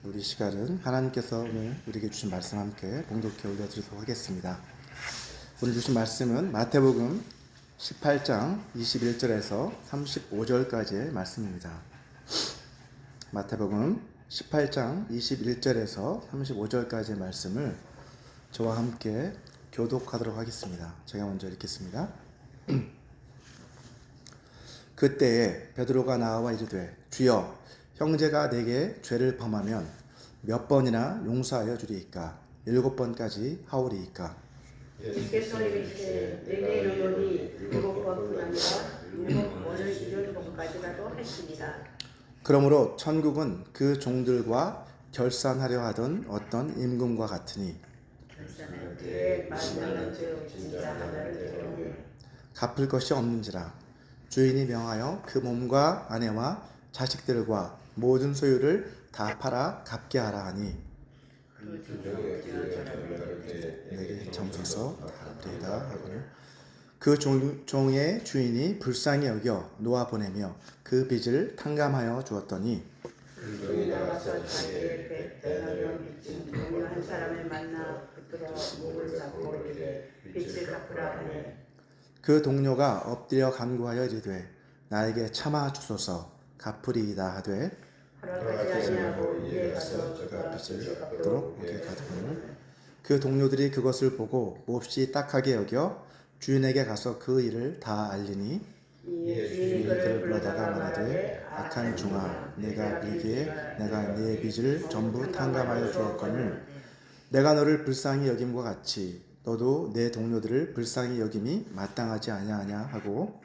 우리 시간은 하나님께서 오늘 우리에게 주신 말씀 함께 봉독해 올려드리도록 하겠습니다. 오늘 주신 말씀은 마태복음 18장 21절에서 35절까지의 말씀입니다. 마태복음 18장 21절에서 35절까지의 말씀을 저와 함께 교독하도록 하겠습니다. 제가 먼저 읽겠습니다. 그때에 베드로가 나와 이르되 주여 형제가 내게 죄를 범하면 몇 번이나 용서하여 주리이까? 7번까지 하오리이까? 예수께서 이르시되 내게 이르노니 7번뿐 아니라 7번을 이룰 것까지라도 하시리라. 그러므로 천국은 그 종들과 결산하려 하던 어떤 임금과 같으니 결산할 때에 만나는 죄 없인 자 하나를 들으니 갚을 것이 없는지라 주인이 명하여 그 몸과 아내와 자식들과 모든 소유를 다 팔아 갚게 하라 하니 내게 점서서 갚으리이다 하거늘 그 종의 주인이 불쌍히 여겨 놓아 보내며 그 빚을 탕감하여 주었더니 종이 나가서 자기의 배나며 미친 동료 한 사람을 만나 붙들어 목을 잡고 이르되 빚을 갚으라 하니 그 동료가 엎드려 간구하여 이르되 나에게 참아 주소서 갚으리이다 하되 허락하지 아니하고 이에 가서 저가 빚을 갚도록 오게 가더니 그 동료들이 그것을 보고 몹시 딱하게 여겨 주인에게 가서 그 일을 다 알리니 이에 주인이 그를 불러다가 말하되 악한 종아 내가 빌기에 내가 네 빚을 전부 탕감하여 주었거늘 내가 너를 불쌍히 여김과 같이 너도 내 동료들을 불쌍히 여김이 마땅하지 아니하냐 하고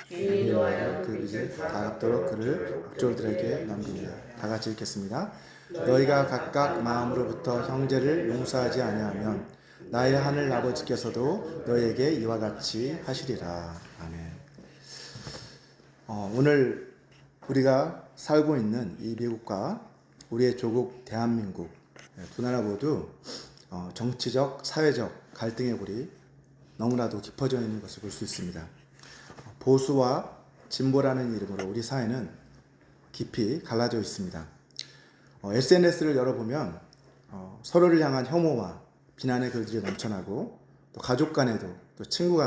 주인이 노하여 그 빚을 다 갚도록 그를 옥졸들에게 넘기니라. 다 같이 읽겠습니다. 너희가 각각 마음으로부터 형제를 용서하지 아니하면 나의 하늘 아버지께서도 너희에게 이와 같이 하시리라. 아멘. 오늘 우리가 살고 있는 이 미국과 우리의 조국 대한민국 두 나라 모두 정치적, 사회적 갈등의 골이 너무나도 깊어져 있는 것을 볼 수 있습니다. 보수와 진보라는 이름으로 우리 사회는 깊이 갈라져 있습니다. SNS를 열어보면 서로를 향한 혐오와 비난의 글들이 넘쳐나고 또 가족 간에도 또 친구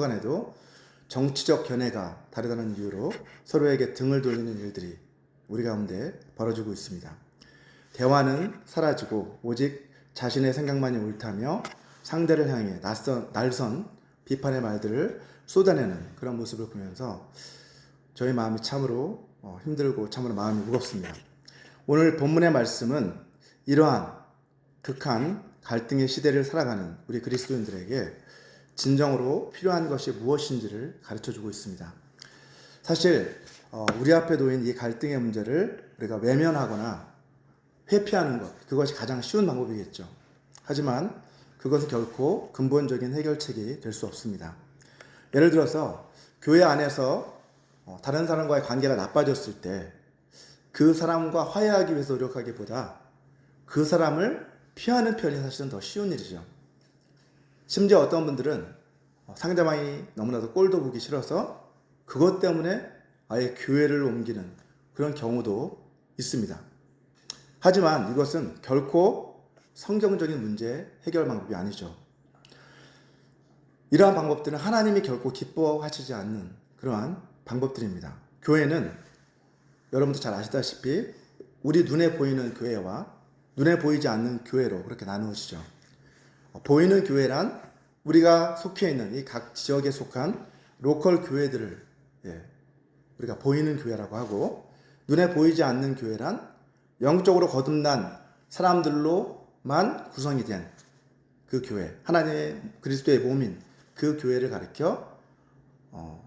간에도 정치적 견해가 다르다는 이유로 서로에게 등을 돌리는 일들이 우리 가운데 벌어지고 있습니다. 대화는 사라지고 오직 자신의 생각만이 옳다며 상대를 향해 날선 비판의 말들을 쏟아내는 그런 모습을 보면서 저희 마음이 참으로 힘들고 참으로 마음이 무겁습니다. 오늘 본문의 말씀은 이러한 극한 갈등의 시대를 살아가는 우리 그리스도인들에게 진정으로 필요한 것이 무엇인지를 가르쳐주고 있습니다. 사실 우리 앞에 놓인 이 갈등의 문제를 우리가 외면하거나 회피하는 것, 그것이 가장 쉬운 방법이겠죠. 하지만 그것은 결코 근본적인 해결책이 될 수 없습니다. 예를 들어서 교회 안에서 다른 사람과의 관계가 나빠졌을 때 그 사람과 화해하기 위해서 노력하기보다 그 사람을 피하는 편이 사실은 더 쉬운 일이죠. 심지어 어떤 분들은 상대방이 너무나도 꼴도 보기 싫어서 그것 때문에 아예 교회를 옮기는 그런 경우도 있습니다. 하지만 이것은 결코 성경적인 문제 해결 방법이 아니죠. 이러한 방법들은 하나님이 결코 기뻐하시지 않는 그러한 방법들입니다. 교회는 여러분도 잘 아시다시피 우리 눈에 보이는 교회와 눈에 보이지 않는 교회로 그렇게 나누어지죠. 보이는 교회란 우리가 속해 있는 이 각 지역에 속한 로컬 교회들을 우리가 보이는 교회라고 하고, 눈에 보이지 않는 교회란 영적으로 거듭난 사람들로만 구성이 된 그 교회, 하나님의 그리스도의 몸인 그 교회를 가리켜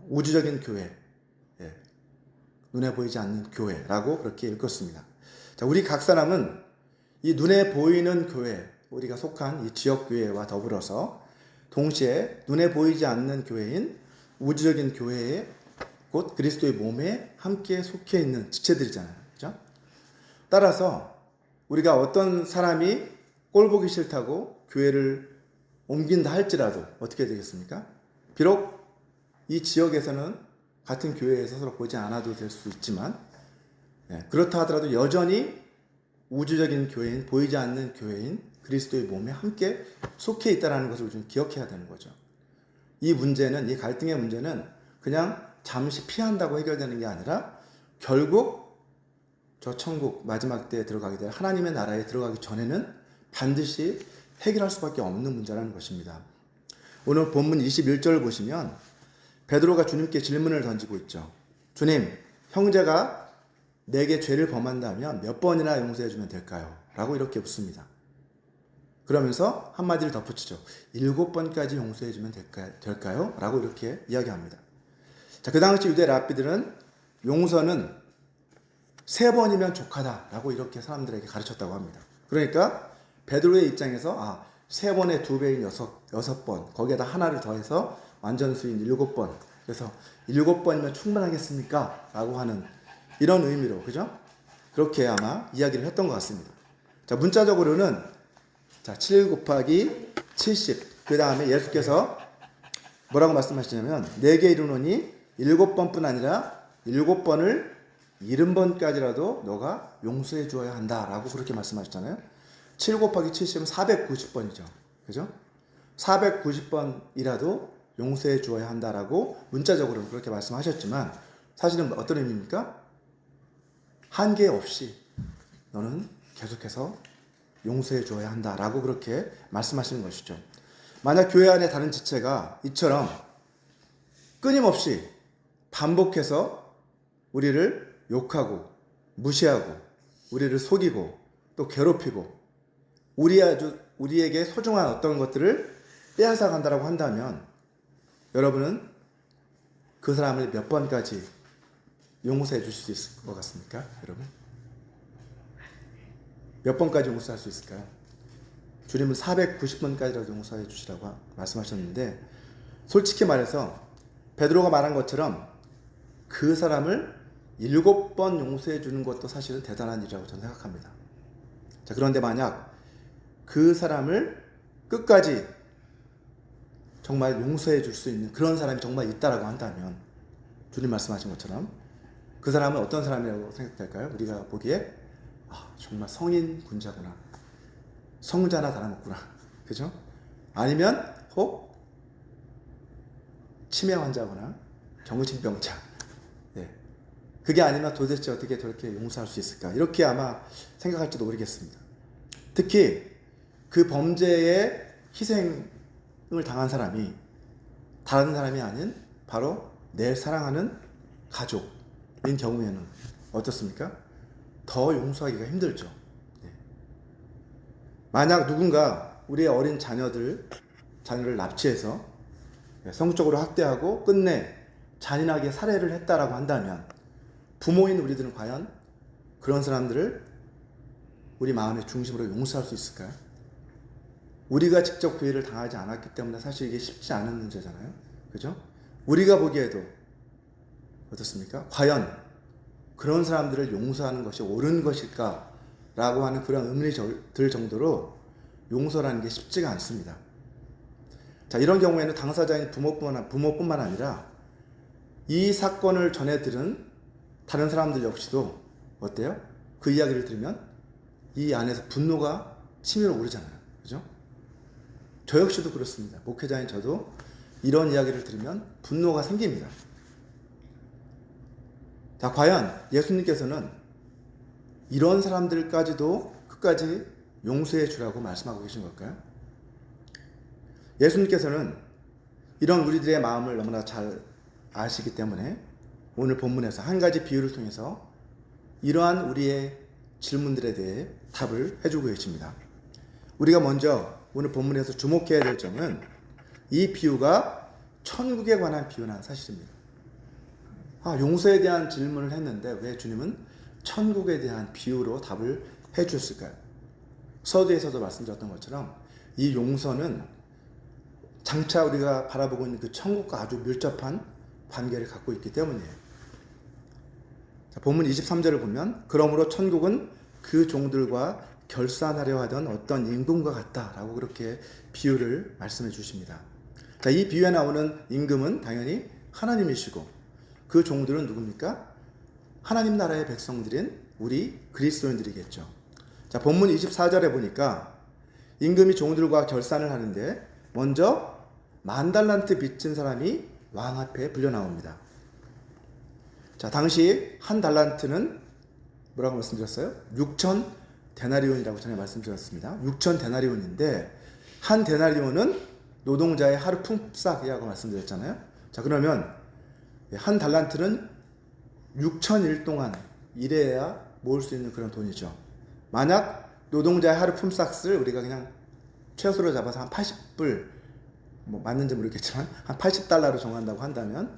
우주적인 교회, 눈에 보이지 않는 교회라고 그렇게 읽었습니다. 자, 우리 각 사람은 이 눈에 보이는 교회, 우리가 속한 이 지역 교회와 더불어서 동시에 눈에 보이지 않는 교회인 우주적인 교회에 곧 그리스도의 몸에 함께 속해 있는 지체들이잖아요. 그렇죠? 따라서 우리가 어떤 사람이 꼴 보기 싫다고 교회를 옮긴다 할지라도 어떻게 되겠습니까? 비록 이 지역에서는 같은 교회에서 서로 보지 않아도 될 수 있지만 그렇다 하더라도 여전히 우주적인 교회인, 보이지 않는 교회인 그리스도의 몸에 함께 속해 있다는 것을 좀 기억해야 되는 거죠. 이 문제는, 이 갈등의 문제는 그냥 잠시 피한다고 해결되는 게 아니라 결국 저 천국 마지막 때에 들어가게 될 하나님의 나라에 들어가기 전에는 반드시 해결할 수밖에 없는 문제라는 것입니다. 오늘 본문 21절을 보시면 베드로가 주님께 질문을 던지고 있죠. 주님, 형제가 내게 죄를 범한다면 몇 번이나 용서해 주면 될까요? 라고 이렇게 묻습니다. 그러면서 한마디를 덧붙이죠. 7번까지 용서해 주면 될까요? 라고 이렇게 이야기합니다. 자, 그 당시 유대 랍비들은 용서는 3번이면 족하다라고 이렇게 사람들에게 가르쳤다고 합니다. 그러니까 베드로의 입장에서 3번의 2배인 6번, 거기에다 하나를 더해서 완전수인 7번, 그래서 7번이면 충분하겠습니까? 라고 하는 이런 의미로, 그죠? 그렇게 아마 이야기를 했던 것 같습니다. 자, 문자적으로는 7 곱하기 70, 그 다음에 예수께서 뭐라고 말씀하시냐면 내게 이르노니 7번뿐 아니라 7번을 70번까지라도 너가 용서해 주어야 한다라고 그렇게 말씀하셨잖아요. 7 곱하기 70은 490번이죠. 그죠? 490번이라도 용서해 주어야 한다라고 문자적으로는 그렇게 말씀하셨지만 사실은 어떤 의미입니까? 한계 없이 너는 계속해서 용서해 주어야 한다라고 그렇게 말씀하시는 것이죠. 만약 교회 안에 다른 지체가 이처럼 끊임없이 반복해서 우리를 욕하고 무시하고 우리를 속이고 또 괴롭히고 우리에게 소중한 어떤 것들을 빼앗아 간다라고 한다면 여러분은 그 사람을 몇 번까지 용서해 주실 수 있을 것 같습니까? 여러분? 몇 번까지 용서할 수 있을까요? 주님은 490번까지라도 용서해 주시라고 말씀하셨는데 솔직히 말해서 베드로가 말한 것처럼 그 사람을 7번 용서해 주는 것도 사실은 대단한 일이라고 저는 생각합니다. 자, 그런데 만약 그 사람을 끝까지 정말 용서해 줄 수 있는 그런 사람이 정말 있다라고 한다면 주님 말씀하신 것처럼 그 사람은 어떤 사람이라고 생각될까요? 우리가 보기에 정말 성인 군자구나, 성자나 다름없구나, 그죠? 아니면 혹 치매 환자거나 정신병자, 그게 아니면 도대체 어떻게 저렇게 용서할 수 있을까? 이렇게 아마 생각할지도 모르겠습니다. 특히 그 범죄의 희생을 당한 사람이 다른 사람이 아닌 바로 내 사랑하는 가족인 경우에는 어떻습니까? 더 용서하기가 힘들죠. 만약 누군가 우리의 어린 자녀를 납치해서 성적으로 학대하고 끝내 잔인하게 살해를 했다라고 한다면 부모인 우리들은 과연 그런 사람들을 우리 마음의 중심으로 용서할 수 있을까요? 우리가 직접 그 일을 당하지 않았기 때문에 사실 이게 쉽지 않은 문제잖아요. 그죠? 우리가 보기에도 어떻습니까? 과연 그런 사람들을 용서하는 것이 옳은 것일까? 라고 하는 그런 의문이 들 정도로 용서라는 게 쉽지가 않습니다. 자, 이런 경우에는 당사자인 부모뿐만 아니라 이 사건을 전해 들은 다른 사람들 역시도 어때요? 그 이야기를 들으면 이 안에서 분노가 치밀어 오르잖아요. 그죠? 저 역시도 그렇습니다. 목회자인 저도 이런 이야기를 들으면 분노가 생깁니다. 자, 과연 예수님께서는 이런 사람들까지도 끝까지 용서해 주라고 말씀하고 계신 걸까요? 예수님께서는 이런 우리들의 마음을 너무나 잘 아시기 때문에 오늘 본문에서 한 가지 비유를 통해서 이러한 우리의 질문들에 대해 답을 해주고 계십니다. 우리가 먼저 오늘 본문에서 주목해야 될 점은 이 비유가 천국에 관한 비유라는 사실입니다. 용서에 대한 질문을 했는데 왜 주님은 천국에 대한 비유로 답을 해주셨을까요? 서두에서도 말씀드렸던 것처럼 이 용서는 장차 우리가 바라보고 있는 그 천국과 아주 밀접한 관계를 갖고 있기 때문이에요. 자, 본문 23절을 보면 그러므로 천국은 그 종들과 결산하려 하던 어떤 임금과 같다라고 그렇게 비유를 말씀해 주십니다. 자, 이 비유에 나오는 임금은 당연히 하나님이시고 그 종들은 누굽니까? 하나님 나라의 백성들인 우리 그리스도인들이겠죠. 자, 자, 본문 24절에 보니까 임금이 종들과 결산을 하는데 먼저 10,000달란트 빚진 사람이 왕 앞에 불려 나옵니다. 자, 당시 한 달란트는 뭐라고 말씀드렸어요? 6천 데나리온이라고 전에 말씀드렸습니다. 6천 데나리온인데 한 데나리온은 노동자의 하루 품삯이라고 말씀드렸잖아요. 자, 그러면 한 달란트는 6천일 동안 일해야 모을 수 있는 그런 돈이죠. 만약 노동자의 하루 품삯을 우리가 그냥 최소로 잡아서 한 80불, 뭐 맞는지 모르겠지만 한 80달러로 정한다고 한다면,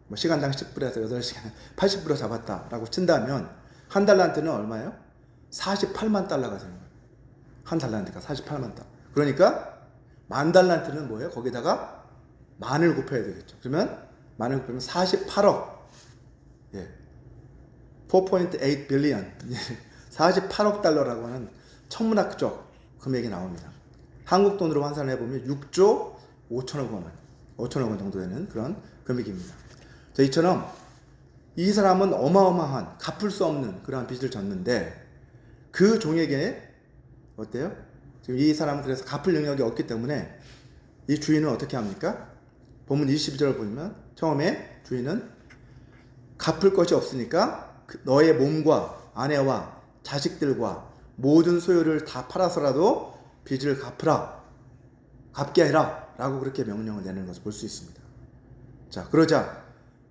뭐 시간당 10불에서 8시간 80불로 잡았다라고 친다면 한 달란트는 얼마예요? 48만 달러가 되는 거예요. 한 달란트가 48만 달러. 그러니까 10,000달란트는 뭐예요? 거기다가 만을 곱해야 되겠죠. 그러면 만을 곱하면 48억. 4.8 빌리언. 48억 달러라고 하는 천문학적 금액이 나옵니다. 한국 돈으로 환산을 해보면 6조 5천억 원 정도 되는 그런 금액입니다. 자, 이처럼 이 사람은 어마어마한 갚을 수 없는 그러한 빚을 졌는데 그 종에게 어때요? 지금 이 사람은 그래서 갚을 능력이 없기 때문에 이 주인은 어떻게 합니까? 본문 22절을 보면 처음에 주인은 갚을 것이 없으니까 너의 몸과 아내와 자식들과 모든 소유를 다 팔아서라도 빚을 갚게 해라 라고 그렇게 명령을 내는 것을 볼 수 있습니다. 자, 그러자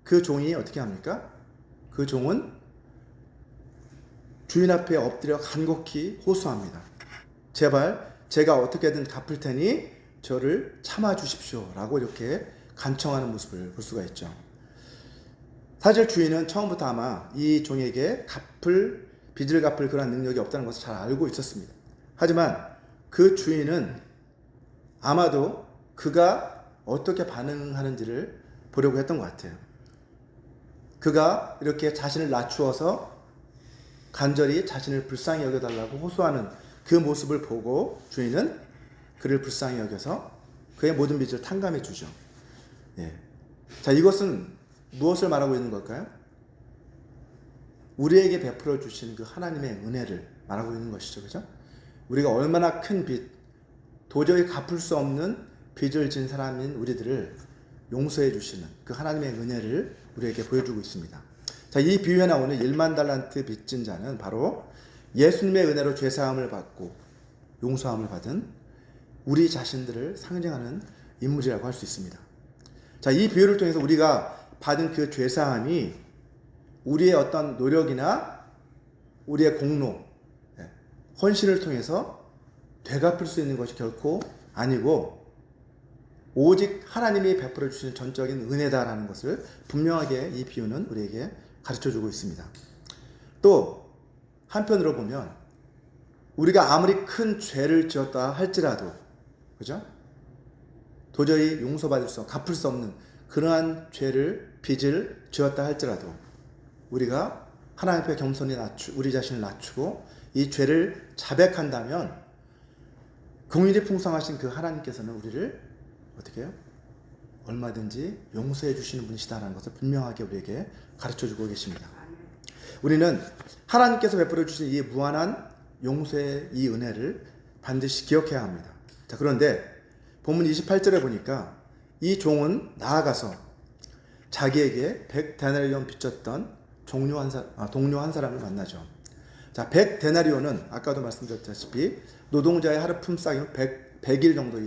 그 종이 어떻게 합니까? 그 종은 주인 앞에 엎드려 간곡히 호소합니다. 제발 제가 어떻게든 갚을 테니 저를 참아 주십시오 라고 이렇게 간청하는 모습을 볼 수가 있죠. 사실 주인은 처음부터 아마 이 종에게 빚을 갚을 그런 능력이 없다는 것을 잘 알고 있었습니다. 하지만 그 주인은 아마도 그가 어떻게 반응하는지를 보려고 했던 것 같아요. 그가 이렇게 자신을 낮추어서 간절히 자신을 불쌍히 여겨달라고 호소하는 그 모습을 보고 주인은 그를 불쌍히 여겨서 그의 모든 빚을 탕감해 주죠. 자, 이것은 무엇을 말하고 있는 걸까요? 우리에게 베풀어 주신 그 하나님의 은혜를 말하고 있는 것이죠. 그죠? 우리가 얼마나 큰 빚, 도저히 갚을 수 없는 빚을 진 사람인 우리들을 용서해 주시는 그 하나님의 은혜를 우리에게 보여주고 있습니다. 자, 이 비유에 나오는 10,000달란트 빚진 자는 바로 예수님의 은혜로 죄사함을 받고 용서함을 받은 우리 자신들을 상징하는 인물이라고 할 수 있습니다. 자, 이 비유를 통해서 우리가 받은 그 죄사함이 우리의 어떤 노력이나 우리의 공로, 헌신을 통해서 되갚을 수 있는 것이 결코 아니고 오직 하나님이 베풀어 주시는 전적인 은혜다라는 것을 분명하게 이 비유는 우리에게 가르쳐주고 있습니다. 또 한편으로 보면 우리가 아무리 큰 죄를 지었다 할지라도, 그죠? 도저히 용서받을 수, 갚을 수 없는 그러한 빚을 지었다 할지라도 우리가 하나님 앞에 겸손히 우리 자신을 낮추고 이 죄를 자백한다면 긍휼이 풍성하신 그 하나님께서는 우리를 어떻게 해요? 얼마든지 용서해 주시는 분이시다라는 것을 분명하게 우리에게 가르쳐주고 계십니다. 우리는 하나님께서 베풀어 주신 이 무한한 용서의 이 은혜를 반드시 기억해야 합니다. 자, 그런데 본문 28절에 보니까 이 종은 나아가서 자기에게 100데나리온 빚졌던 동료 한 사람을 만나죠. 자, 100데나리온은 아까도 말씀드렸다시피 노동자의 하루 품삯이면 100일 정도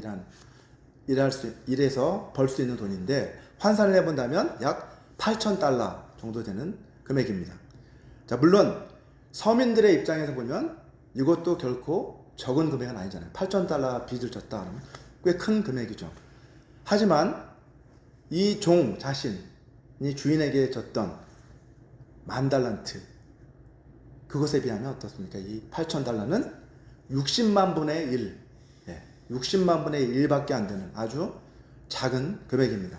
일해서 벌 수 있는 돈인데 환산을 해본다면 약 8,000달러 정도 되는 금액입니다. 자, 물론 서민들의 입장에서 보면 이것도 결코 적은 금액은 아니잖아요. 8,000달러 빚을 졌다 그러면 꽤 큰 금액이죠. 하지만 이 종 자신이 주인에게 졌던 10,000달란트, 그것에 비하면 어떻습니까? 이 8,000달러는 60만 분의 1, 60만 분의 1밖에 안 되는 아주 작은 금액입니다.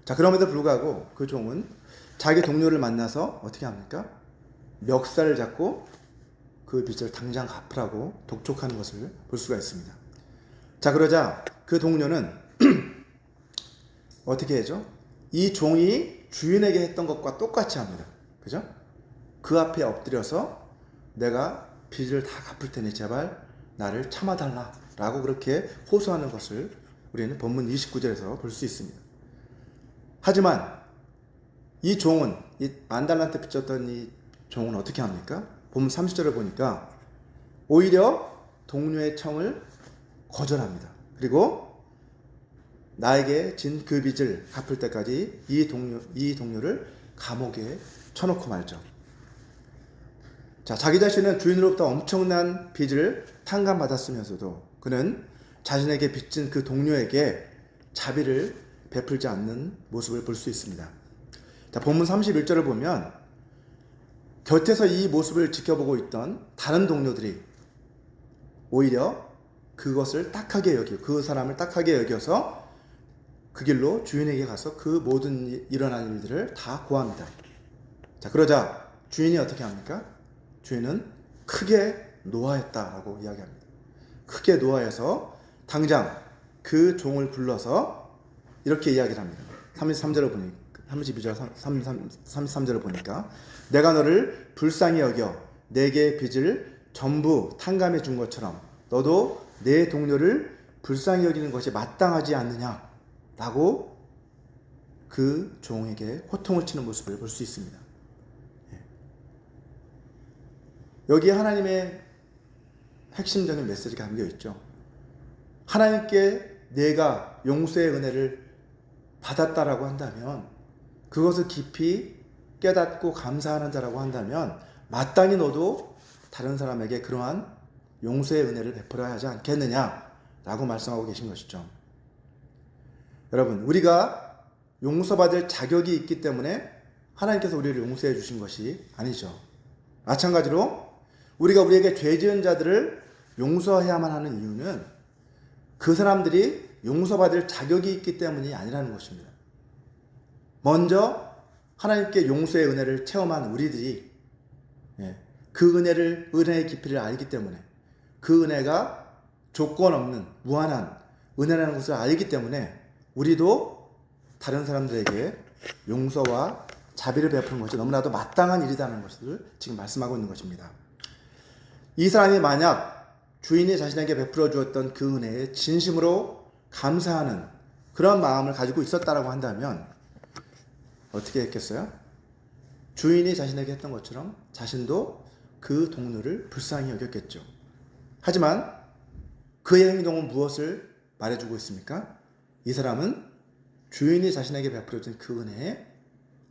자, 그럼에도 불구하고 그 종은 자기 동료를 만나서 어떻게 합니까? 멱살을 잡고 그 빚을 당장 갚으라고 독촉하는 것을 볼 수가 있습니다. 자, 그러자 그 동료는 어떻게 하죠? 이 종이 주인에게 했던 것과 똑같이 합니다. 그죠? 그 앞에 엎드려서 내가 빚을 다 갚을 테니 제발 나를 참아달라 라고 그렇게 호소하는 것을 우리는 본문 29절에서 볼 수 있습니다. 하지만 이 종은, 이 만달란트 빚졌던 이 종은 어떻게 합니까? 본문 30절을 보니까 오히려 동료의 청을 거절합니다. 그리고 나에게 진 그 빚을 갚을 때까지 이 동료를 감옥에 쳐놓고 말죠. 자, 자기 자신은 주인으로부터 엄청난 빚을 탕감받았으면서도 그는 자신에게 빚진 그 동료에게 자비를 베풀지 않는 모습을 볼 수 있습니다. 자, 본문 31절을 보면 곁에서 이 모습을 지켜보고 있던 다른 동료들이 오히려 그것을 딱하게 여기고 그 사람을 딱하게 여겨서 그 길로 주인에게 가서 그 모든 일어난 일들을 다 고합니다. 자, 그러자 주인이 어떻게 합니까? 주인은 크게 노하였다라고 이야기합니다. 크게 노하여서 당장 그 종을 불러서 이렇게 이야기를 합니다. 33절을 보니까 33절을 보니까 내가 너를 불쌍히 여겨 내게 빚을 전부 탕감해 준 것처럼 너도 내 동료를 불쌍히 여기는 것이 마땅하지 않느냐 라고 그 종에게 호통을 치는 모습을 볼 수 있습니다. 여기에 하나님의 핵심적인 메시지가 담겨 있죠. 하나님께 내가 용서의 은혜를 받았다라고 한다면 그것을 깊이 깨닫고 감사하는 자라고 한다면 마땅히 너도 다른 사람에게 그러한 용서의 은혜를 베풀어야 하지 않겠느냐라고 말씀하고 계신 것이죠. 여러분, 우리가 용서받을 자격이 있기 때문에 하나님께서 우리를 용서해 주신 것이 아니죠. 마찬가지로 우리가 우리에게 죄 지은 자들을 용서해야만 하는 이유는 그 사람들이 용서받을 자격이 있기 때문이 아니라는 것입니다. 먼저 하나님께 용서의 은혜를 체험한 우리들이 그 은혜의 깊이를 알기 때문에 그 은혜가 조건 없는 무한한 은혜라는 것을 알기 때문에 우리도 다른 사람들에게 용서와 자비를 베푸는 것이 너무나도 마땅한 일이라는 것을 지금 말씀하고 있는 것입니다. 이 사람이 만약 주인이 자신에게 베풀어 주었던 그 은혜에 진심으로 감사하는 그런 마음을 가지고 있었다라고 한다면 어떻게 했겠어요? 주인이 자신에게 했던 것처럼 자신도 그 동료를 불쌍히 여겼겠죠. 하지만 그의 행동은 무엇을 말해주고 있습니까? 이 사람은 주인이 자신에게 베풀어준 그 은혜에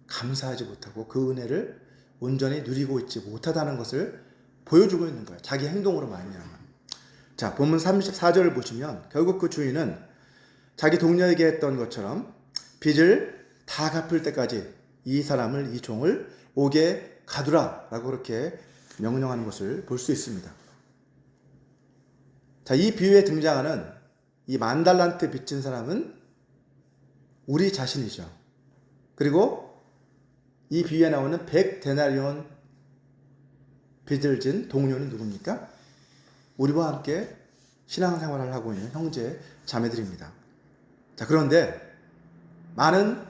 감사하지 못하고 그 은혜를 온전히 누리고 있지 못하다는 것을 보여주고 있는 거예요. 자기 행동으로 말미암아. 자, 본문 34절을 보시면 결국 그 주인은 자기 동료에게 했던 것처럼 빚을 다 갚을 때까지 이 사람을, 이 종을 옥에 가두라 라고 그렇게 명령하는 것을 볼 수 있습니다. 자, 이 비유에 등장하는 이 만달란트 빚진 사람은 우리 자신이죠. 그리고 이 비유에 나오는 100데나리온 빚을 진 동료는 누굽니까? 우리와 함께 신앙생활을 하고 있는 형제 자매들입니다. 자, 그런데 많은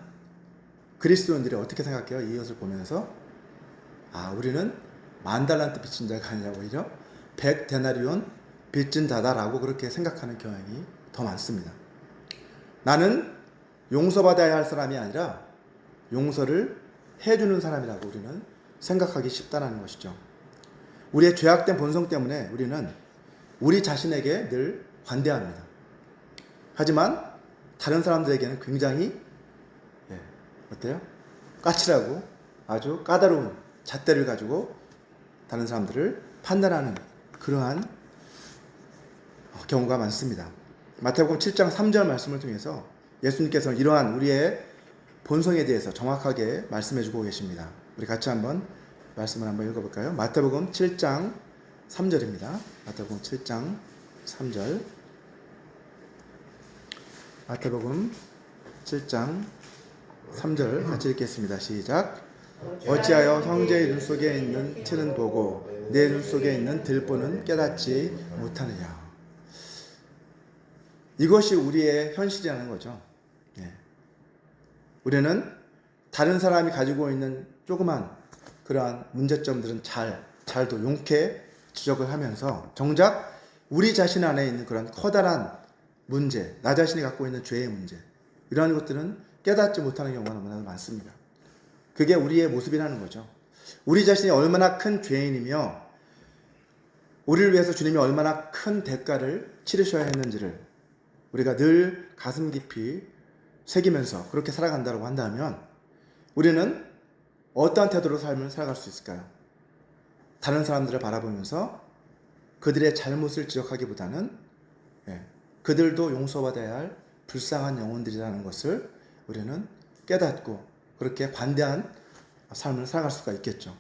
그리스도인들이 어떻게 생각해요? 이것을 보면서 우리는 만달란트 빚진 자가 아니라 오히려 100데나리온 빚진 자다라고 그렇게 생각하는 경향이 더 많습니다. 나는 용서받아야 할 사람이 아니라 용서를 해주는 사람이라고 우리는 생각하기 쉽다는 것이죠. 우리의 죄악된 본성 때문에 우리는 우리 자신에게 늘 관대합니다. 하지만 다른 사람들에게는 굉장히 어때요? 까칠하고 아주 까다로운 잣대를 가지고 다른 사람들을 판단하는 그러한 경우가 많습니다. 마태복음 7장 3절 말씀을 통해서 예수님께서는 이러한 우리의 본성에 대해서 정확하게 말씀해 주고 계십니다. 우리 같이 한번 말씀을 한번 읽어볼까요? 마태복음 7장 3절입니다. 마태복음 7장 3절. 마태복음 7장 3절 같이 읽겠습니다. 시작. 어찌하여 형제의 눈 속에 있는 틀은 보고 내 눈 속에 있는 들보는 깨닫지 못하느냐. 이것이 우리의 현실이라는 거죠. 우리는 다른 사람이 가지고 있는 조그만 그러한 문제점들은 잘도 용케 지적을 하면서 정작 우리 자신 안에 있는 그런 커다란 문제, 나 자신이 갖고 있는 죄의 문제, 이러한 것들은 깨닫지 못하는 경우가 너무나 많습니다. 그게 우리의 모습이라는 거죠. 우리 자신이 얼마나 큰 죄인이며 우리를 위해서 주님이 얼마나 큰 대가를 치르셔야 했는지를 우리가 늘 가슴 깊이 새기면서 그렇게 살아간다고 한다면 우리는 어떠한 태도로 삶을 살아갈 수 있을까요? 다른 사람들을 바라보면서 그들의 잘못을 지적하기보다는 그들도 용서받아야 할 불쌍한 영혼들이라는 것을 우리는 깨닫고 그렇게 관대한 삶을 살아갈 수가 있겠죠.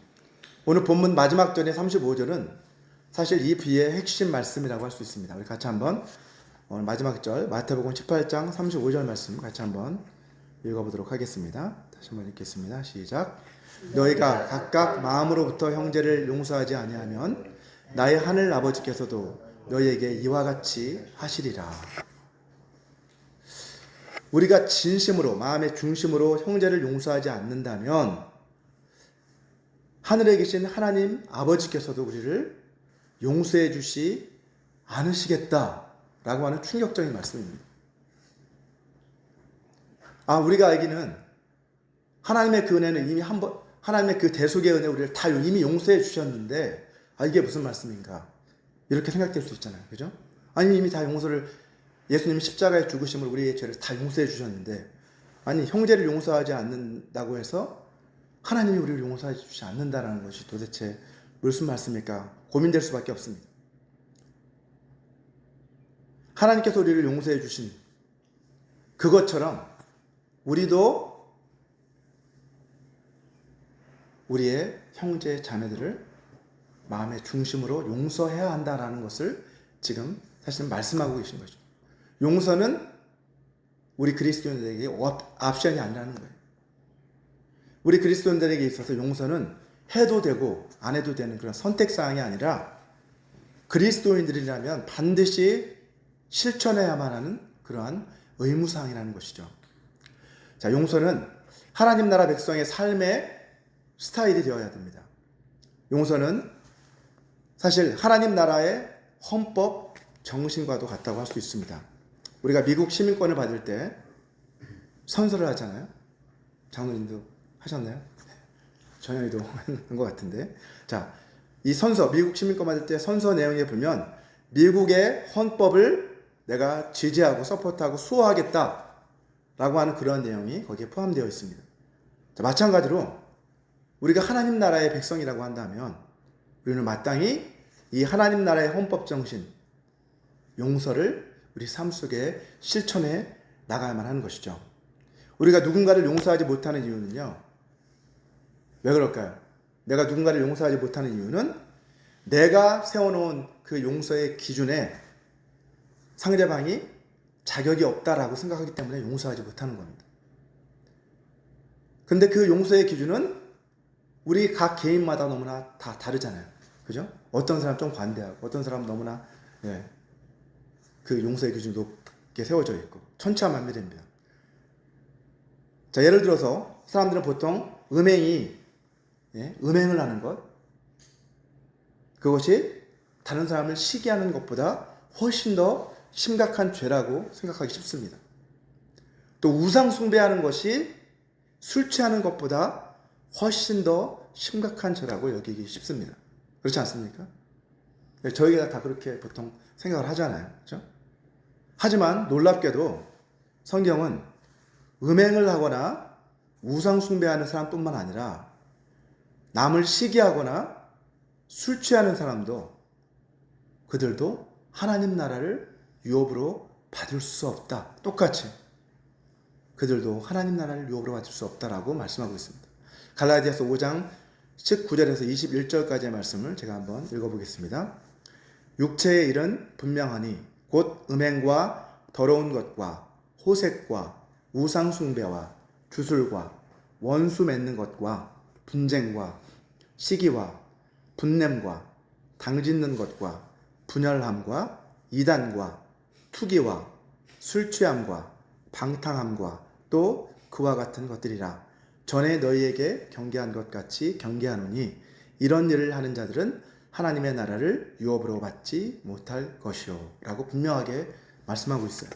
오늘 본문 마지막 절의 35절은 사실 이 비의 핵심 말씀이라고 할 수 있습니다. 우리 같이 한번 오늘 마지막 절 마태복음 18장 35절 말씀 같이 한번 읽어보도록 하겠습니다. 다시 한번 읽겠습니다. 시작. 너희가 각각 마음으로부터 형제를 용서하지 아니하면 나의 하늘 아버지께서도 너희에게 이와 같이 하시리라. 우리가 진심으로 마음의 중심으로 형제를 용서하지 않는다면 하늘에 계신 하나님 아버지께서도 우리를 용서해 주시 않으시겠다라고 하는 충격적인 말씀입니다. 우리가 알기는 하나님의 그 은혜는 이미 한번 하나님의 그 대속의 은혜 우리를 다 이미 용서해 주셨는데 이게 무슨 말씀인가? 이렇게 생각될 수 있잖아요. 그죠? 아니 이미 다 용서를 예수님이 십자가에 죽으심으로 우리의 죄를 다 용서해 주셨는데 형제를 용서하지 않는다고 해서 하나님이 우리를 용서해 주지 않는다라는 것이 도대체 무슨 말씀일까? 고민될 수밖에 없습니다. 하나님께서 우리를 용서해 주신 그것처럼 우리도 우리의 형제 자매들을 마음의 중심으로 용서해야 한다라는 것을 지금 사실은 말씀하고 계신 거죠. 용서는 우리 그리스도인들에게 옵션이 아니라는 거예요. 우리 그리스도인들에게 있어서 용서는 해도 되고 안 해도 되는 그런 선택사항이 아니라 그리스도인들이라면 반드시 실천해야만 하는 그러한 의무사항이라는 것이죠. 자, 용서는 하나님 나라 백성의 삶의 스타일이 되어야 됩니다. 용서는 사실 하나님 나라의 헌법 정신과도 같다고 할 수 있습니다. 우리가 미국 시민권을 받을 때 선서를 하잖아요. 장로님도 하셨나요? 전현이도 한 것 같은데. 자, 이 선서, 미국 시민권 받을 때 선서 내용에 보면 미국의 헌법을 내가 지지하고 서포트하고 수호하겠다라고 하는 그런 내용이 거기에 포함되어 있습니다. 자, 마찬가지로 우리가 하나님 나라의 백성이라고 한다면 우리는 마땅히 이 하나님 나라의 헌법 정신, 용서를 우리 삶 속에 실천해 나가야만 하는 것이죠. 우리가 누군가를 용서하지 못하는 이유는요. 왜 그럴까요? 내가 누군가를 용서하지 못하는 이유는 내가 세워놓은 그 용서의 기준에 상대방이 자격이 없다라고 생각하기 때문에 용서하지 못하는 겁니다. 근데 그 용서의 기준은 우리 각 개인마다 너무나 다 다르잖아요. 그죠? 어떤 사람 좀 관대하고 어떤 사람 너무나 그 용서의 기준이 높게 세워져 있고 천차만별입니다. 자, 예를 들어서 사람들은 보통 음행을 하는 것, 그것이 다른 사람을 시기하는 것보다 훨씬 더 심각한 죄라고 생각하기 쉽습니다. 또 우상 숭배하는 것이 술 취하는 것보다 훨씬 더 심각한 죄라고 여기기 쉽습니다. 그렇지 않습니까? 저희가 다 그렇게 보통 생각을 하잖아요. 그렇죠? 하지만 놀랍게도 성경은 음행을 하거나 우상 숭배하는 사람뿐만 아니라 남을 시기하거나 술 취하는 사람도 그들도 하나님 나라를 유업으로 받을 수 없다. 똑같이 그들도 하나님 나라를 유업으로 받을 수 없다라고 말씀하고 있습니다. 갈라디아서 5장 19절에서 21절까지의 말씀을 제가 한번 읽어보겠습니다. 육체의 일은 분명하니 곧 음행과 더러운 것과 호색과 우상 숭배와 주술과 원수 맺는 것과 분쟁과 시기와 분냄과 당짓는 것과 분열함과 이단과 투기와 술 취함과 방탕함과 또 그와 같은 것들이라. 전에 너희에게 경계한 것 같이 경계하노니 이런 일을 하는 자들은 하나님의 나라를 유업으로 받지 못할 것이요 라고 분명하게 말씀하고 있어요.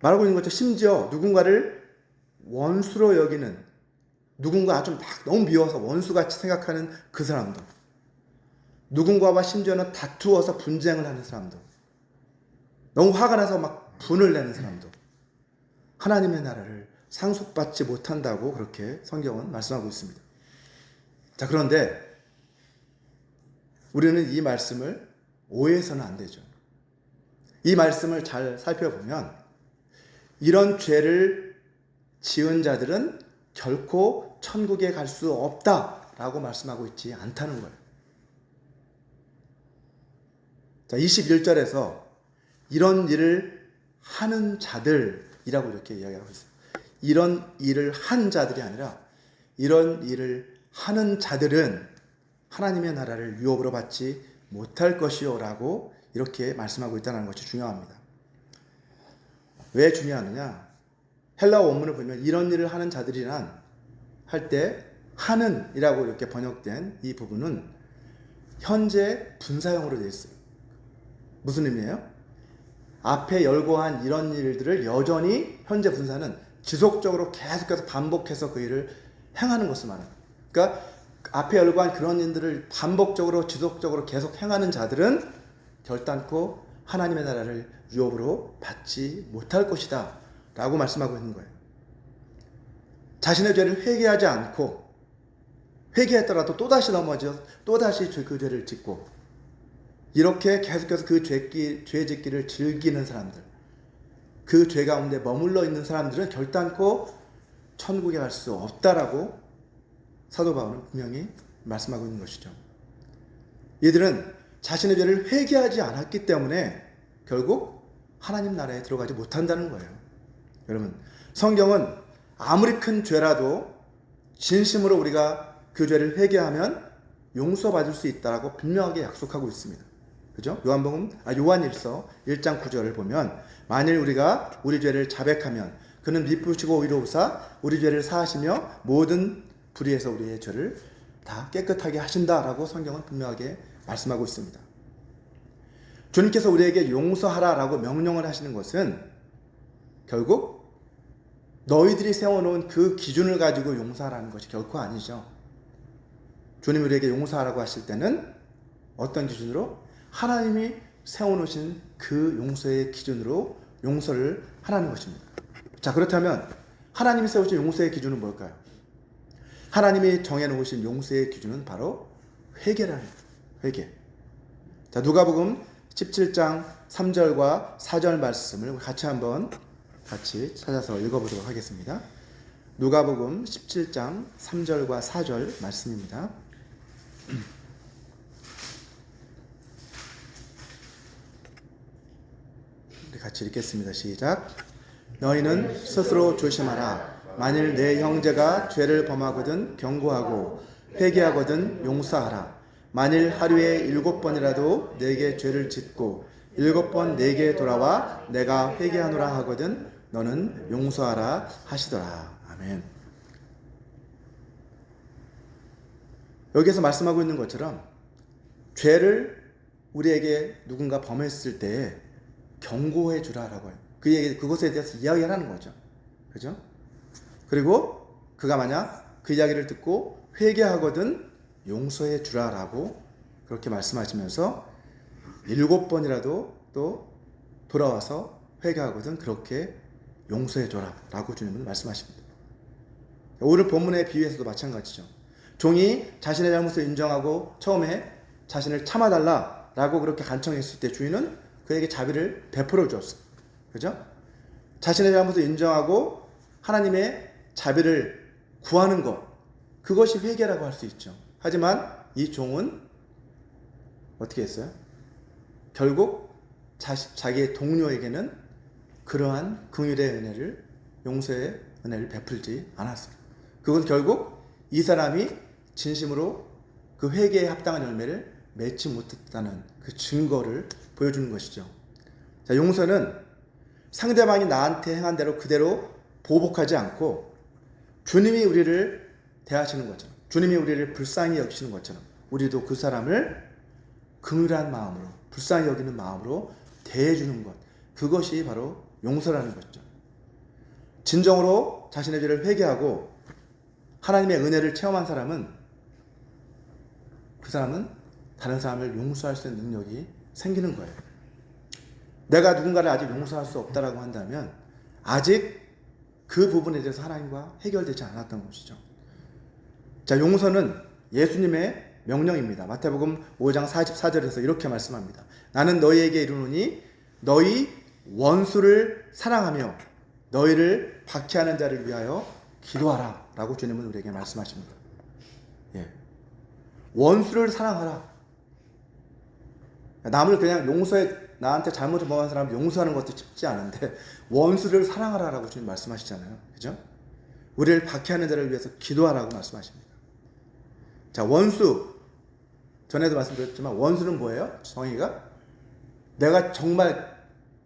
말하고 있는 것처럼 심지어 누군가를 원수로 여기는, 누군가 아주 막 너무 미워서 원수같이 생각하는 그 사람도, 누군가와 심지어는 다투어서 분쟁을 하는 사람도, 너무 화가 나서 막 분을 내는 사람도 하나님의 나라를 상속받지 못한다고 그렇게 성경은 말씀하고 있습니다. 자, 그런데 우리는 이 말씀을 오해해서는 안 되죠. 이 말씀을 잘 살펴보면 이런 죄를 지은 자들은 결코 천국에 갈 수 없다라고 말씀하고 있지 않다는 거예요. 자, 21절에서 이런 일을 하는 자들이라고 이렇게 이야기하고 있어요. 이런 일을 한 자들이 아니라 이런 일을 하는 자들은 하나님의 나라를 유업으로 받지 못할 것이요 라고 이렇게 말씀하고 있다는 것이 중요합니다. 왜 중요하느냐? 헬라어 원문을 보면 이런 일을 하는 자들이란 할 때 하는 이라고 이렇게 번역된 이 부분은 현재 분사형으로 되어 있어요. 무슨 의미예요? 앞에 열거한 이런 일들을 여전히 현재 분사는 지속적으로 계속해서 반복해서 그 일을 행하는 것을 말합니다. 그러니까 앞에 열거한 그런 일들을 반복적으로 지속적으로 계속 행하는 자들은 결단코 하나님의 나라를 유업으로 받지 못할 것이다 라고 말씀하고 있는 거예요. 자신의 죄를 회개하지 않고, 회개했더라도 또다시 넘어져 또다시 그 죄를 짓고, 이렇게 계속해서 그 죄 짓기를 즐기는 사람들, 그 죄 가운데 머물러 있는 사람들은 결단코 천국에 갈 수 없다라고 사도 바울은 분명히 말씀하고 있는 것이죠. 이들은 자신의 죄를 회개하지 않았기 때문에 결국 하나님 나라에 들어가지 못한다는 거예요. 여러분, 성경은 아무리 큰 죄라도 진심으로 우리가 그 죄를 회개하면 용서받을 수 있다라고 분명하게 약속하고 있습니다. 그죠? 요한일서 1장 9절을 보면 만일 우리가 우리 죄를 자백하면 그는 미쁘시고 의로우사 우리 죄를 사하시며 모든 불의에서 우리의 죄를 다 깨끗하게 하신다라고 성경은 분명하게 말씀하고 있습니다. 주님께서 우리에게 용서하라라고 명령을 하시는 것은 결국 너희들이 세워놓은 그 기준을 가지고 용서하라는 것이 결코 아니죠. 주님이 우리에게 용서하라고 하실 때는 어떤 기준으로? 하나님이 세워놓으신 그 용서의 기준으로 용서를 하라는 것입니다. 자, 그렇다면 하나님이 세우신 용서의 기준은 뭘까요? 하나님이 정해놓으신 용서의 기준은 바로 회개라는 거예요. 회개. 자, 누가복음 17장 3절과 4절 말씀을 같이 찾아서 읽어보도록 하겠습니다. 누가복음 17장 3절과 4절 말씀입니다. 우리 같이 읽겠습니다. 시작. 너희는 스스로 조심하라. 만일 내 형제가 죄를 범하거든 경고하고 회개하거든 용서하라. 만일 하루에 7번이라도 내게 죄를 짓고 7번 내게 돌아와 내가 회개하노라 하거든 너는 용서하라 하시더라. 아멘. 여기에서 말씀하고 있는 것처럼 죄를 우리에게 누군가 범했을 때 경고해 주라라고 해요. 그것에 대해서 이야기하라는 거죠. 그죠? 그리고 그가 만약 그 이야기를 듣고 회개하거든 용서해 주라라고 그렇게 말씀하시면서 7번이라도 또 돌아와서 회개하거든 그렇게 용서해 줘라라고 주님은 말씀하십니다. 오늘 본문의 비유에서도 마찬가지죠. 종이 자신의 잘못을 인정하고 처음에 자신을 참아달라라고 그렇게 간청했을 때 주인은 그에게 자비를 베풀어 주었어요. 그죠? 자신의 잘못을 인정하고 하나님의 자비를 구하는 것, 그것이 회개라고 할 수 있죠. 하지만 이 종은 어떻게 했어요? 결국 자기의 동료에게는 그러한 긍휼의 은혜를, 용서의 은혜를 베풀지 않았어요. 그건 결국 이 사람이 진심으로 그 회개에 합당한 열매를 맺지 못했다는 그 증거를 보여주는 것이죠. 자, 용서는 상대방이 나한테 행한 대로 그대로 보복하지 않고 주님이 우리를 대하시는 것처럼, 주님이 우리를 불쌍히 여기시는 것처럼, 우리도 그 사람을 긍휼한 마음으로, 불쌍히 여기는 마음으로 대해주는 것, 그것이 바로 용서라는 것이죠. 진정으로 자신의 죄를 회개하고 하나님의 은혜를 체험한 사람은, 그 사람은 다른 사람을 용서할 수 있는 능력이 생기는 거예요. 내가 누군가를 아직 용서할 수 없다라고 한다면 아직 그 부분에 대해서 하나님과 해결되지 않았던 것이죠. 자, 용서는 예수님의 명령입니다. 마태복음 5장 44절에서 이렇게 말씀합니다. 나는 너희에게 이르노니 너희 원수를 사랑하며 너희를 박해하는 자를 위하여 기도하라 라고 주님은 우리에게 말씀하십니다. 예. 원수를 사랑하라. 남을 그냥 나한테 잘못을 범한 사람을 용서하는 것도 쉽지 않은데 원수를 사랑하라 라고 주님 말씀하시잖아요. 그죠? 우리를 박해하는 자를 위해서 기도하라고 말씀하십니다. 자, 원수, 전에도 말씀드렸지만 원수는 뭐예요? 정의가 내가 정말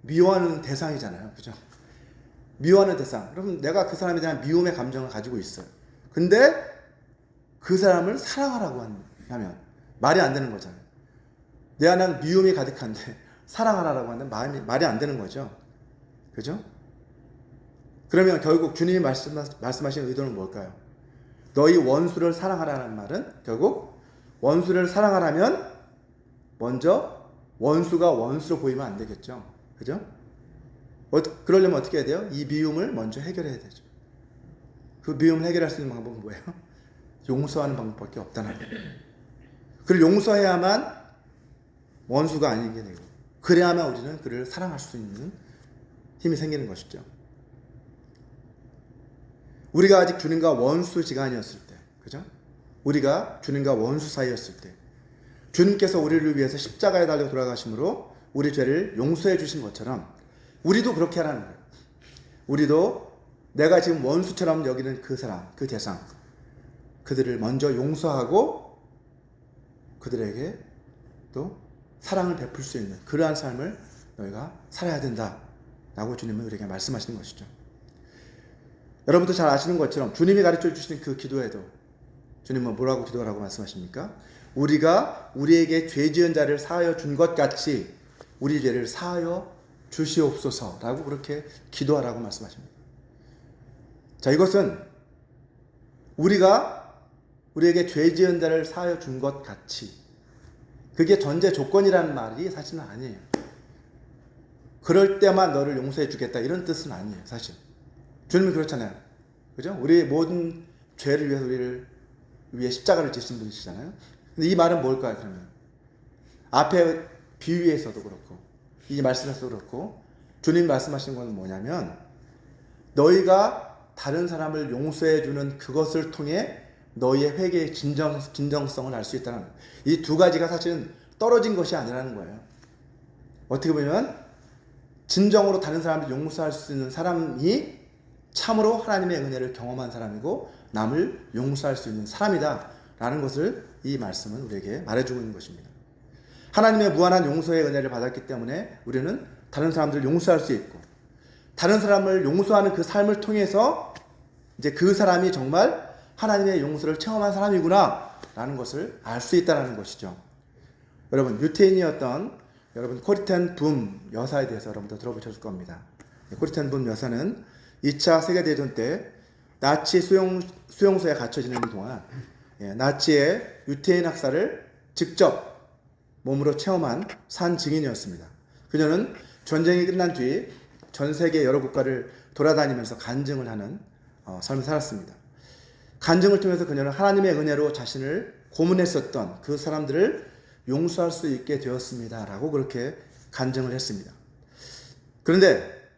미워하는 대상이잖아요. 그죠? 미워하는 대상. 그럼 내가 그 사람에 대한 미움의 감정을 가지고 있어요. 근데 그 사람을 사랑하라고 하면 말이 안 되는 거잖아요. 내 안에는 미움이 가득한데 사랑하라고 하는 말이 안 되는 거죠. 그죠? 그러면 결국 주님이 말씀하신 의도는 뭘까요? 너희 원수를 사랑하라는 말은 결국 원수를 사랑하라면 먼저 원수가 원수로 보이면 안 되겠죠. 그죠? 그러려면 어떻게 해야 돼요? 이 미움을 먼저 해결해야 되죠. 그 미움을 해결할 수 있는 방법은 뭐예요? 용서하는 방법밖에 없다는 거예요. 그리고 용서해야만 원수가 아닌 게 되고, 그래야만 우리는 그를 사랑할 수 있는 힘이 생기는 것이죠. 우리가 아직 주님과 원수지간이었을 때, 그죠? 우리가 주님과 원수 사이였을 때, 주님께서 우리를 위해서 십자가에 달려 돌아가심으로 우리 죄를 용서해 주신 것처럼 우리도 그렇게 하라는 거예요. 우리도 내가 지금 원수처럼 여기는 그 사람, 그 대상, 그들을 먼저 용서하고 그들에게 또 사랑을 베풀 수 있는 그러한 삶을 너희가 살아야 된다라고 주님은 우리에게 말씀하시는 것이죠. 여러분도 잘 아시는 것처럼 주님이 가르쳐 주시는 그 기도에도 주님은 뭐라고 기도하라고 말씀하십니까? 우리가 우리에게 죄 지은 자를 사하여 준 것 같이 우리 죄를 사하여 주시옵소서라고 그렇게 기도하라고 말씀하십니다. 자, 이것은 우리가 우리에게 죄 지은 자를 사하여 준 것 같이, 그게 전제 조건이라는 말이 사실은 아니에요. 그럴 때만 너를 용서해 주겠다 이런 뜻은 아니에요. 사실 주님은 그렇잖아요. 그죠? 우리의 모든 죄를 위해서 우리를 위해 십자가를 지신 분이시잖아요. 근데 이 말은 뭘까요? 그러면 앞에 비유에서도 그렇고 이 말씀에서도 그렇고 주님 말씀하시는 건 뭐냐면, 너희가 다른 사람을 용서해 주는 그것을 통해 너희의 회개의 진정성을 알 수 있다는 거예요. 이 두 가지가 사실은 떨어진 것이 아니라는 거예요. 어떻게 보면 진정으로 다른 사람을 용서할 수 있는 사람이 참으로 하나님의 은혜를 경험한 사람이고 남을 용서할 수 있는 사람이다 라는 것을 이 말씀은 우리에게 말해주고 있는 것입니다. 하나님의 무한한 용서의 은혜를 받았기 때문에 우리는 다른 사람들을 용서할 수 있고, 다른 사람을 용서하는 그 삶을 통해서 이제 그 사람이 정말 하나님의 용서를 체험한 사람이구나 라는 것을 알 수 있다는 것이죠. 여러분, 유태인이었던 여러분 코리텐 붐 여사에 대해서 여러분도 들어보셨을 겁니다. 코리텐 붐 여사는 2차 세계대전 때 나치 수용소에 갇혀 지내는 동안 나치의 유태인 학살을 직접 몸으로 체험한 산 증인이었습니다. 그녀는 전쟁이 끝난 뒤 전 세계 여러 국가를 돌아다니면서 간증을 하는 삶을 살았습니다. 간증을 통해서 그녀는 하나님의 은혜로 자신을 고문했었던 그 사람들을 용서할 수 있게 되었습니다 라고 그렇게 간증을 했습니다. 그런데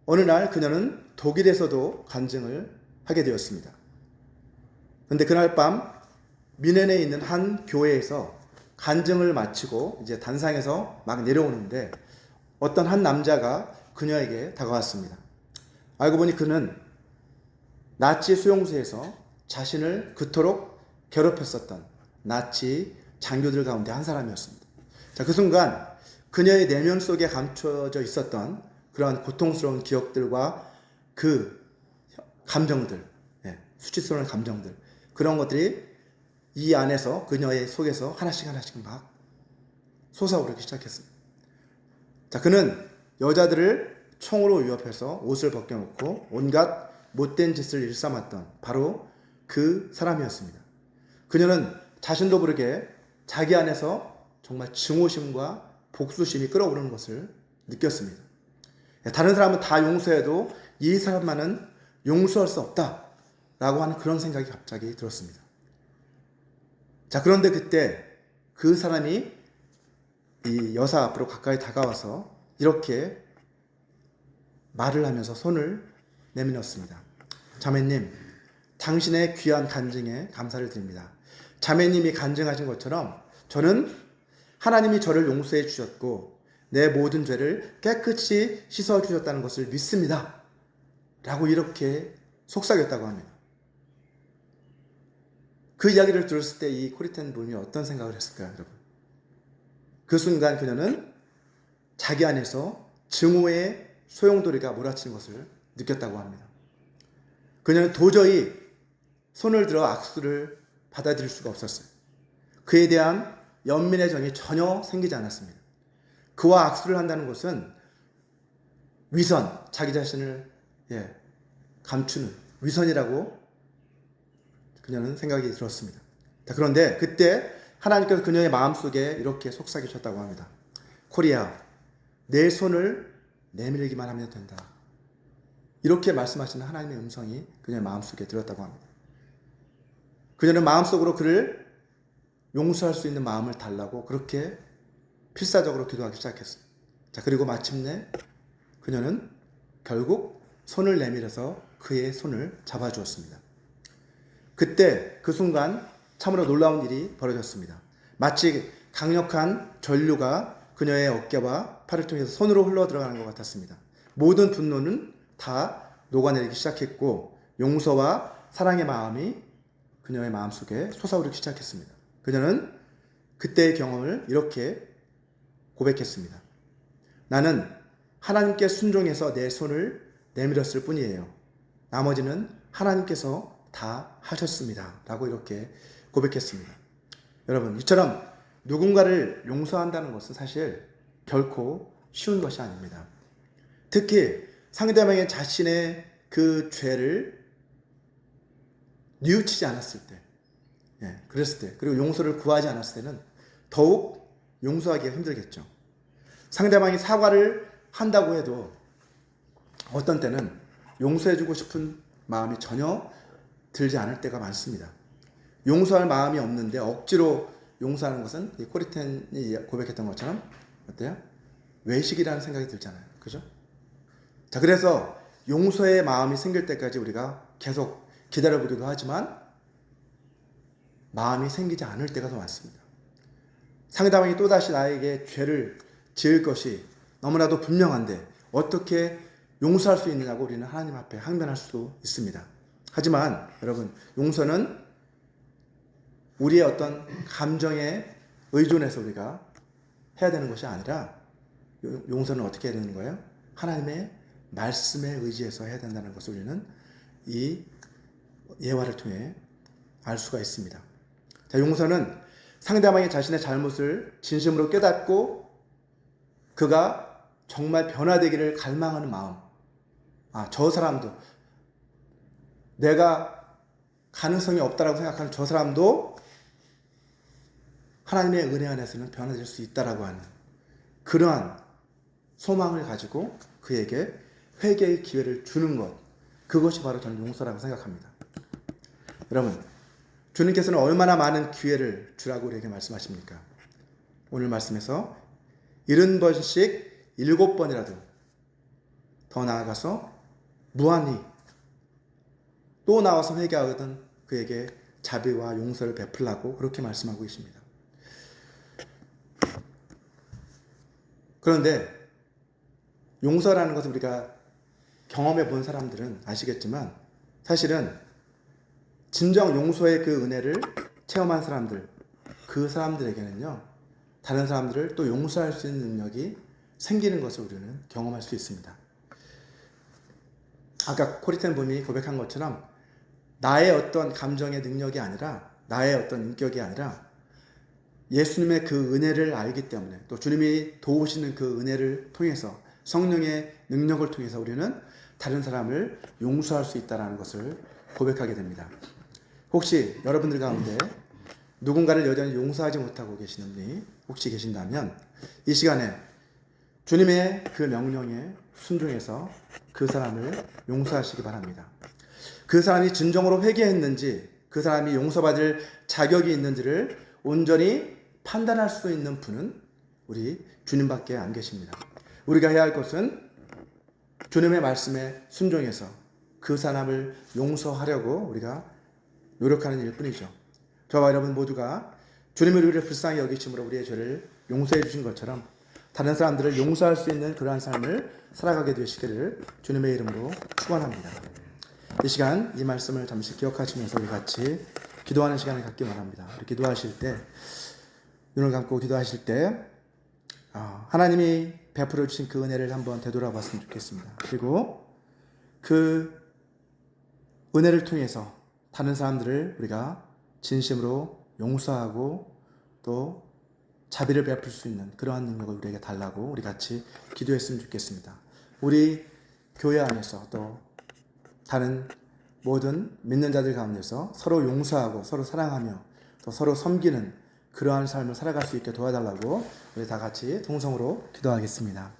어느 날 그녀는 독일에서도 간증을 하게 되었습니다. 그런데 그날 밤 뮌헨에 있는 한 교회에서 간증을 마치고 이제 단상에서 막 내려오는데 어떤 한 남자가 그녀에게 다가왔습니다. 알고 보니 그는 나치 수용소에서 자신을 그토록 괴롭혔었던 나치 장교들 가운데 한 사람이었습니다. 자, 그 순간 그녀의 내면 속에 감춰져 있었던 그러한 고통스러운 기억들과 그 감정들, 수치스러운 감정들, 그런 것들이 이 안에서 그녀의 속에서 하나씩 하나씩 막 솟아오르기 시작했습니다. 자, 그는 여자들을 총으로 위협해서 옷을 벗겨놓고 온갖 못된 짓을 일삼았던 바로 그 사람이었습니다. 그녀는 자신도 모르게 자기 안에서 정말 증오심과 복수심이 끓어오르는 것을 느꼈습니다. 다른 사람은 다 용서해도 이 사람만은 용서할 수 없다라고 하는 그런 생각이 갑자기 들었습니다. 자, 그런데 그때 그 사람이 이 여사 앞으로 가까이 다가와서 이렇게 말을 하면서 손을 내밀었습니다. 자매님, 당신의 귀한 간증에 감사를 드립니다. 자매님이 간증하신 것처럼 저는 하나님이 저를 용서해 주셨고 내 모든 죄를 깨끗이 씻어 주셨다는 것을 믿습니다. 라고 이렇게 속삭였다고 합니다. 그 이야기를 들었을 때 이 코리텐 분이 어떤 생각을 했을까요, 여러분? 그 순간 그녀는 자기 안에서 증오의 소용돌이가 몰아치는 것을 느꼈다고 합니다. 그녀는 도저히 손을 들어 악수를 받아들일 수가 없었어요. 그에 대한 연민의 정이 전혀 생기지 않았습니다. 그와 악수를 한다는 것은 위선, 자기 자신을 감추는 위선이라고 그녀는 생각이 들었습니다. 그런데 그때 하나님께서 그녀의 마음속에 이렇게 속삭이셨다고 합니다. 코리아, 내 손을 내밀기만 하면 된다. 이렇게 말씀하시는 하나님의 음성이 그녀의 마음속에 들었다고 합니다. 그녀는 마음속으로 그를 용서할 수 있는 마음을 달라고 그렇게 필사적으로 기도하기 시작했어요. 자, 그리고 마침내 그녀는 결국 손을 내밀어서 그의 손을 잡아주었습니다. 그때 그 순간 참으로 놀라운 일이 벌어졌습니다. 마치 강력한 전류가 그녀의 어깨와 팔을 통해서 손으로 흘러 들어가는 것 같았습니다. 모든 분노는 다 녹아내리기 시작했고 용서와 사랑의 마음이 그녀의 마음속에 솟아오르기 시작했습니다. 그녀는 그때의 경험을 이렇게 고백했습니다. 나는 하나님께 순종해서 내 손을 내밀었을 뿐이에요. 나머지는 하나님께서 다 하셨습니다. 라고 이렇게 고백했습니다. 여러분, 이처럼 누군가를 용서한다는 것은 사실 결코 쉬운 것이 아닙니다. 특히 상대방의 자신의 그 죄를 뉘우치지 않았을 때, 그랬을 때, 그리고 용서를 구하지 않았을 때는 더욱 용서하기가 힘들겠죠. 상대방이 사과를 한다고 해도 어떤 때는 용서해주고 싶은 마음이 전혀 들지 않을 때가 많습니다. 용서할 마음이 없는데 억지로 용서하는 것은 이 코리텐이 고백했던 것처럼 어때요? 외식이라는 생각이 들잖아요. 그죠? 자, 그래서 용서의 마음이 생길 때까지 우리가 계속 기다려보기도 하지만 마음이 생기지 않을 때가 더 많습니다. 상대방이 또다시 나에게 죄를 지을 것이 너무나도 분명한데 어떻게 용서할 수 있느냐고 우리는 하나님 앞에 항변할 수도 있습니다. 하지만 여러분, 용서는 우리의 어떤 감정에 의존해서 우리가 해야 되는 것이 아니라 용서는 어떻게 해야 되는 거예요? 하나님의 말씀에 의지해서 해야 된다는 것을 우리는 이 예화를 통해 알 수가 있습니다. 자, 용서는 상대방이 자신의 잘못을 진심으로 깨닫고 그가 정말 변화되기를 갈망하는 마음. 저 사람도 내가 가능성이 없다라고 생각하는 저 사람도 하나님의 은혜 안에서는 변화될 수 있다라고 하는 그러한 소망을 가지고 그에게 회개의 기회를 주는 것, 그것이 바로 저는 용서라고 생각합니다. 여러분, 주님께서는 얼마나 많은 기회를 주라고 우리에게 말씀하십니까? 오늘 말씀에서 70번씩 7번이라도 더 나아가서 무한히 또 나와서 회개하거든 그에게 자비와 용서를 베풀라고 그렇게 말씀하고 계십니다. 그런데 용서라는 것을 우리가 경험해 본 사람들은 아시겠지만 사실은 진정 용서의 그 은혜를 체험한 사람들, 그 사람들에게는요, 다른 사람들을 또 용서할 수 있는 능력이 생기는 것을 우리는 경험할 수 있습니다. 아까 코리텐 분이 고백한 것처럼 나의 어떤 감정의 능력이 아니라 나의 어떤 인격이 아니라 예수님의 그 은혜를 알기 때문에, 또 주님이 도우시는 그 은혜를 통해서, 성령의 능력을 통해서 우리는 다른 사람을 용서할 수 있다는 것을 고백하게 됩니다. 혹시 여러분들 가운데 누군가를 여전히 용서하지 못하고 계시는 분이 혹시 계신다면, 이 시간에 주님의 그 명령에 순종해서 그 사람을 용서하시기 바랍니다. 그 사람이 진정으로 회개했는지, 그 사람이 용서받을 자격이 있는지를 온전히 판단할 수 있는 분은 우리 주님밖에 안 계십니다. 우리가 해야 할 것은 주님의 말씀에 순종해서 그 사람을 용서하려고 우리가 노력하는 일뿐이죠. 저와 여러분 모두가 주님을 우리를 불쌍히 여기심으로 우리의 죄를 용서해 주신 것처럼 다른 사람들을 용서할 수 있는 그러한 삶을 살아가게 되시기를 주님의 이름으로 축원합니다. 이 시간 이 말씀을 잠시 기억하시면서 우리 같이 기도하는 시간을 갖기 바랍니다. 우리 기도하실 때, 눈을 감고 기도하실 때 하나님이 베풀어 주신 그 은혜를 한번 되돌아봤으면 좋겠습니다. 그리고 그 은혜를 통해서 다른 사람들을 우리가 진심으로 용서하고 또 자비를 베풀 수 있는 그러한 능력을 우리에게 달라고 우리 같이 기도했으면 좋겠습니다. 우리 교회 안에서 또 다른 모든 믿는 자들 가운데서 서로 용서하고 서로 사랑하며 또 서로 섬기는 그러한 삶을 살아갈 수 있게 도와달라고 우리 다 같이 통성으로 기도하겠습니다.